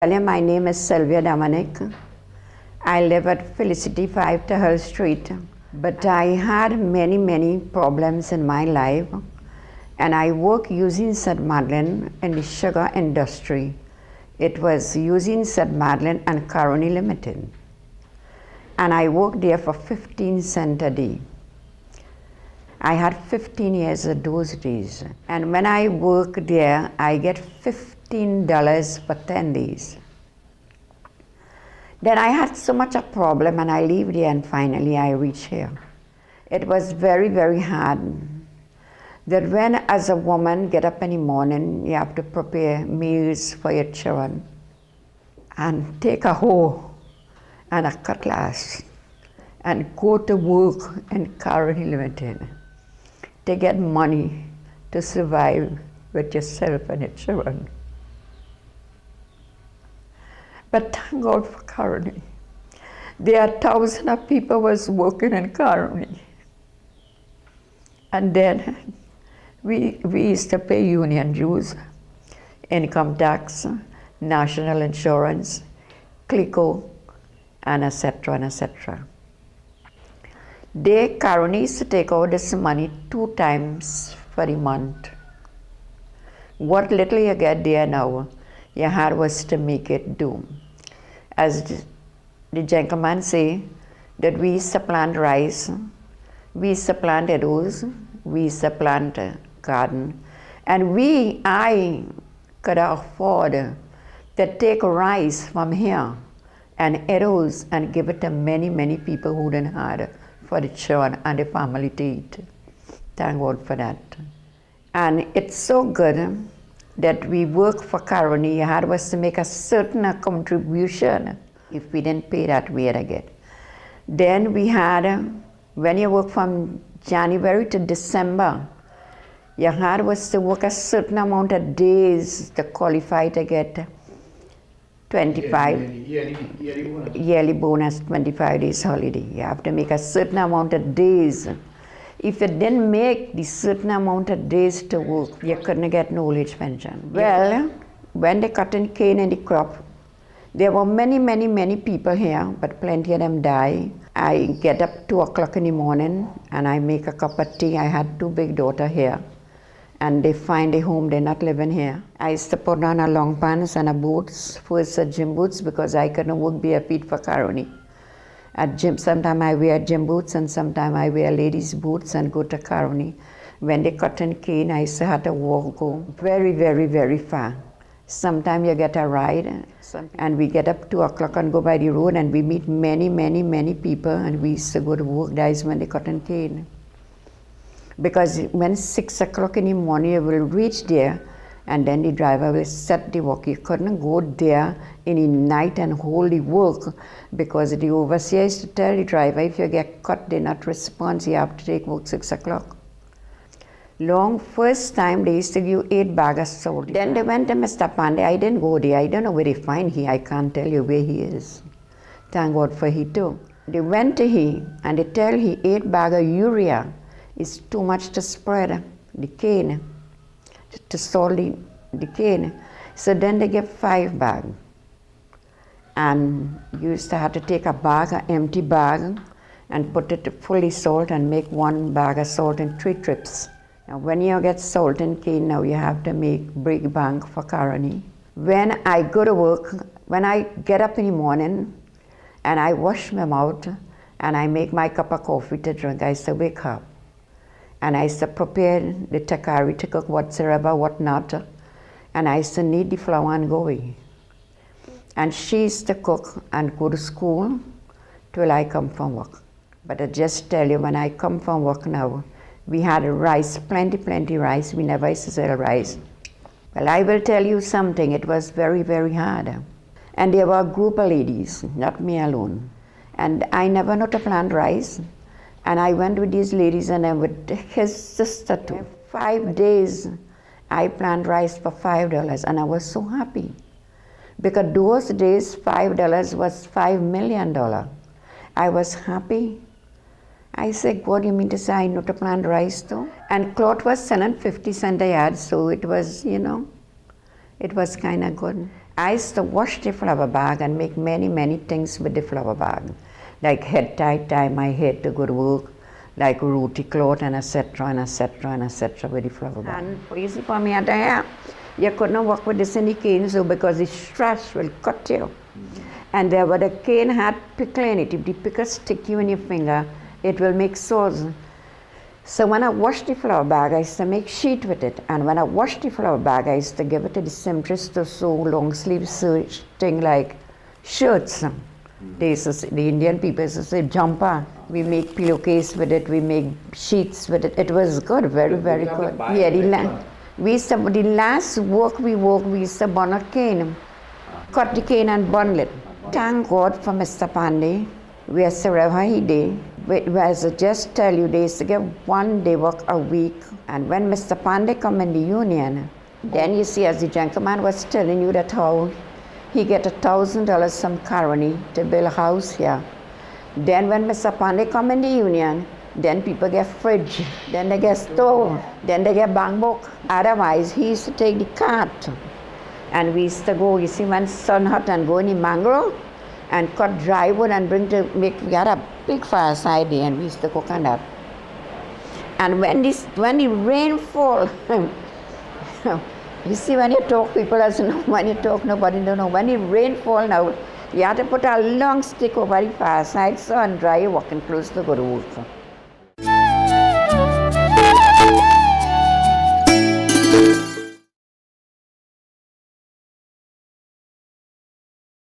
My name is Sylvia Dominic. I live at Felicity 5 Tahal Street. But I had many problems in my life, and I work using St. Madeleine in the sugar industry. It was using St. Madeleine and Caroni Limited. And I worked there for 15 cents a day. I had 15 years of those days. And when I work there, I get $15 for 10 days. Then I had so much a problem and I leave there and finally I reach here. It was very hard. That when as a woman get up in the morning, you have to prepare meals for your children and take a hoe and a cutlass and go to work in Caroni Limited to get money to survive with yourself and your children. But thank God for Caroni. There are thousands of people was working in Caroni. And then we used to pay union dues, income tax, national insurance, CLICO, and etc. Caroni used to take out this money 2 times for the month. What little you get there now, you had was to make it do. As the gentleman say, that we used to plant rice, we used to plant edibles, we used to plant garden, and I could afford to take rice from here and edibles and give it to many people who didn't have for the children and the family to eat. Thank God for that. And it's so good that we work for Caroni. You had was to make a certain contribution. If we didn't pay that, we had to get. Then we had, when you work from January to December, you had was to work a certain amount of days to qualify to get 25 yearly bonus, 25 days holiday. You have to make a certain amount of days. If you didn't make the certain amount of days to work, you couldn't get no old age pension. Well, when they cutting cane in the crop, there were many people here, but plenty of them die. I get up 2 o'clock in the morning and I make a cup of tea. I had 2 big daughters here, and they find a home, they're not living here. I used to put on a long pants and a boots, first a gym boots, because I couldn't work bare feet for Caroni. At gym, sometimes I wear gym boots and sometimes I wear ladies' boots and go to Caroni. When they cut in cane, I used to have to go very far. Sometimes you get a ride, and we get up 2 o'clock and go by the road, and we meet many people, and we used to go to work. That is when they cut in cane. Because when 6 o'clock in the morning, you will reach there, and then the driver will set the work. You couldn't go there in the night and hold the work, because the overseer used to tell the driver, if you get cut, they not respond, you have to take work 6 o'clock. First time they used to give 8 bags of salt. Then they went to Mr. Pandey. I didn't go there. I don't know where they find he. I can't tell you where he is. Thank God for he too. They went to he and they tell he 8 bags of urea is too much to spread the cane, to salt the cane. So then they give 5 bags. And you used to have to take a bag, an empty bag, and put it fully salt and make 1 bag of salt in 3 trips. Now when you get salt and cane, now you have to make big bank for Caroni. When I go to work, when I get up in the morning and I wash my mouth and I make my cup of coffee to drink, I used to wake up. And I used to prepare the takari to cook whatsoever, what not. And I used to knead the flour and go away. And she used to cook and go to school till I come from work. But I just tell you, when I come from work now, we had rice, plenty rice. We never used to sell rice. Well, I will tell you something. It was very hard. And there were a group of ladies, not me alone. And I never know to plant rice. And I went with these ladies and then with his sister too. 5 days, I planted rice for $5, and I was so happy. Because those days, $5 was $5 million. I was happy. I said, what do you mean to say I know to plant rice too? And cloth was selling 50 cents a yard, so it was, it was kind of good. I used to wash the flour bag and make many, many things with the flour bag. Like head tie my head to go to work, like roti cloth and etc. and etc. and etc. with the flour bag. And easy for me at there, you could not work with the any cane so because the stress will cut you. And there where the cane had pickle in it, if the pickle stick you in your finger, it will make sores. So when I wash the flour bag, I used to make sheet with it. And when I wash the flour bag, I used to give it to the seamstress to sew long sleeve thing like shirts. They used to say, the Indian people used to say jumper. We make pillowcase with it, we make sheets with it. It was good, very, very good. Yeah, the last work we used to burn a cane. Cut the cane and bundle it. Thank God for Mr. Pandey. Wherever he did. As I just tell you, they used to get 1 day work a week. And when Mr. Pandey come in the union, then you see, as the gentleman was telling you that how he get $1,000 from Caroni to build a house here. Then when Mr. Pandey come in the union, then people get fridge, then they get stove, then they get bank book. Otherwise, he used to take the cart. And we used to go, you see, when sun hot and go in the mangrove and cut dry wood and bring to make, we had a big fireside there and we used to cook on that. And when the rain fall, you see, when you talk, people doesn't know, when you talk, nobody don't know. When the rain fall now, you have to put a long stick over the fireside so and dry your walking clothes to go to work.